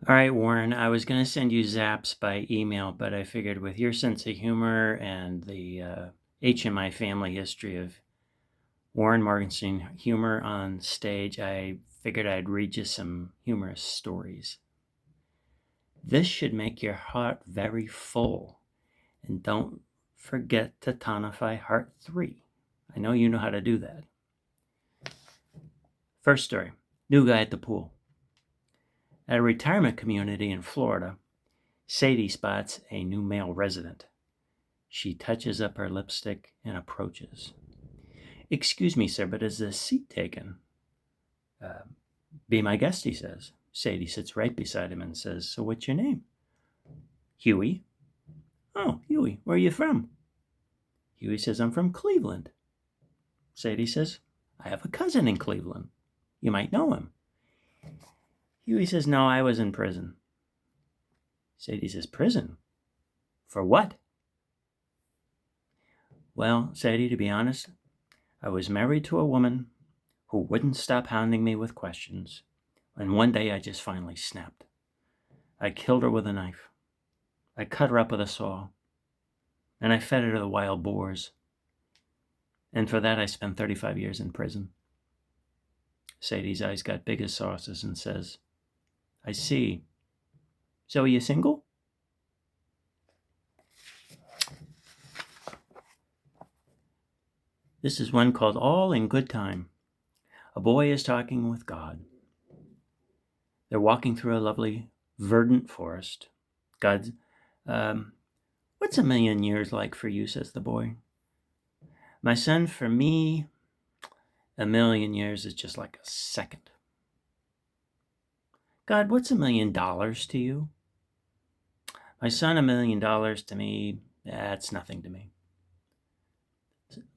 All right, Warren, I was going to send you zaps by email, but I figured with your sense of humor and the HMI family history of Warren Morgenstern humor on stage, I figured I'd read you some humorous stories. This should make your heart very full. And don't forget to tonify heart 3. I know you know how to do that. First story, new guy at the pool. At a retirement community in Florida, Sadie spots a new male resident. She touches up her lipstick and approaches. "Excuse me, sir, but is this seat taken?" "Be my guest," he says. Sadie sits right beside him and says, "So what's your name?" "Huey." "Oh, Huey, where are you from?" Huey says, "I'm from Cleveland." Sadie says, "I have a cousin in Cleveland. You might know him." Huey says, "No, I was in prison." Sadie says, "Prison? For what?" "Well, Sadie, to be honest, I was married to a woman who wouldn't stop hounding me with questions, and one day I just finally snapped. I killed her with a knife. I cut her up with a saw, and I fed her to the wild boars. And for that I spent 35 years in prison." Sadie's eyes got big as saucers and says, "I see. So are you single?" This is one called All in Good Time. A boy is talking with God. They're walking through a lovely, verdant forest. God, "What's a million years like for you?" says the boy. "My son, for me, a million years is just like a second." "God, what's $1,000,000 to you?" "My son, $1,000,000 to me, that's nothing to me."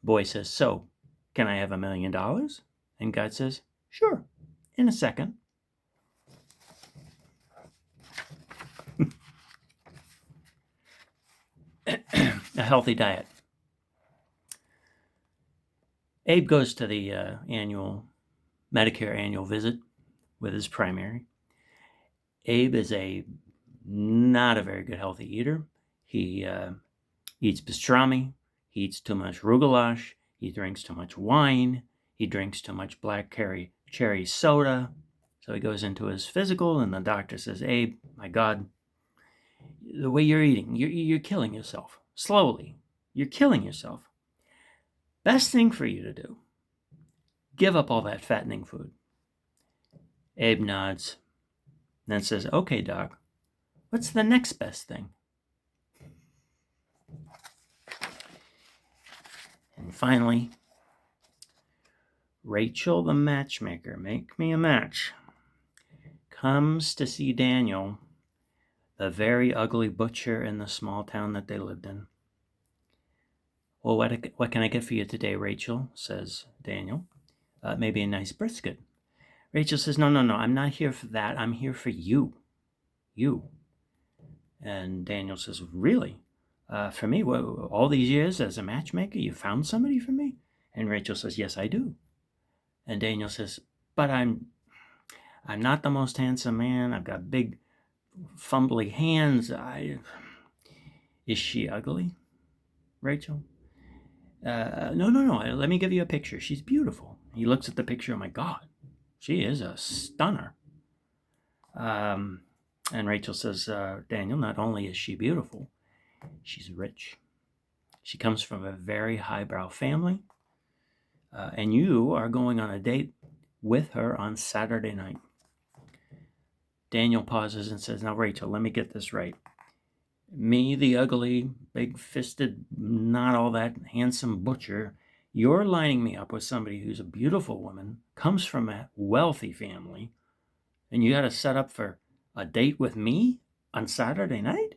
Boy says, "So, can I have $1,000,000? And God says, "Sure, in a second." A healthy diet. Abe goes to the Medicare annual visit with his primary. Abe is not a very good healthy eater. He eats pastrami. He eats too much goulash. He drinks too much wine. He drinks too much black cherry soda. So he goes into his physical, and the doctor says, "Abe, my God, the way you're eating, you're killing yourself. Slowly. You're killing yourself. Best thing for you to do, give up all that fattening food." Abe nods, then says, "Okay, doc, what's the next best thing?" And finally, Rachel the matchmaker, make me a match, comes to see Daniel, the very ugly butcher in the small town that they lived in. "Well, what can I get for you today, Rachel?" says Daniel. "Maybe a nice brisket." Rachel says, No, I'm not here for that. I'm here for you. You." And Daniel says, "Really? For me? All these years as a matchmaker, you found somebody for me?" And Rachel says, "Yes, I do." And Daniel says, "But I'm not the most handsome man. I've got big, fumbly hands. Is she ugly, Rachel?" No. Let me give you a picture. She's beautiful." He looks at the picture. "Oh my God, she is a stunner." And Rachel says, "Daniel, not only is she beautiful, she's rich. She comes from a very highbrow family. And you are going on a date with her on Saturday night." Daniel pauses and says, "Now, Rachel, let me get this right. Me, the ugly, big-fisted, not all that handsome butcher, you're lining me up with somebody who's a beautiful woman, comes from a wealthy family, and you got to set up for a date with me on Saturday night?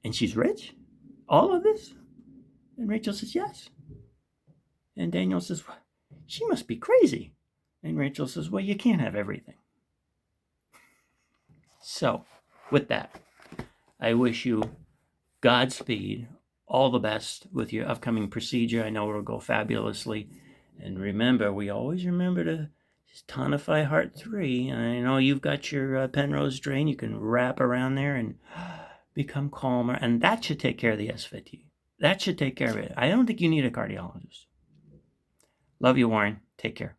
And she's rich? All of this?" And Rachel says, "Yes." And Daniel says, "Well, she must be crazy." And Rachel says, "Well, you can't have everything." So, with that, I wish you Godspeed, all the best with your upcoming procedure. I know it'll go fabulously. And remember, we always remember to Just tonify heart 3. I know you've got your Penrose drain. You can wrap around there and become calmer. And that should take care of the SVT. That should take care of it. I don't think you need a cardiologist. Love you, Warren. Take care.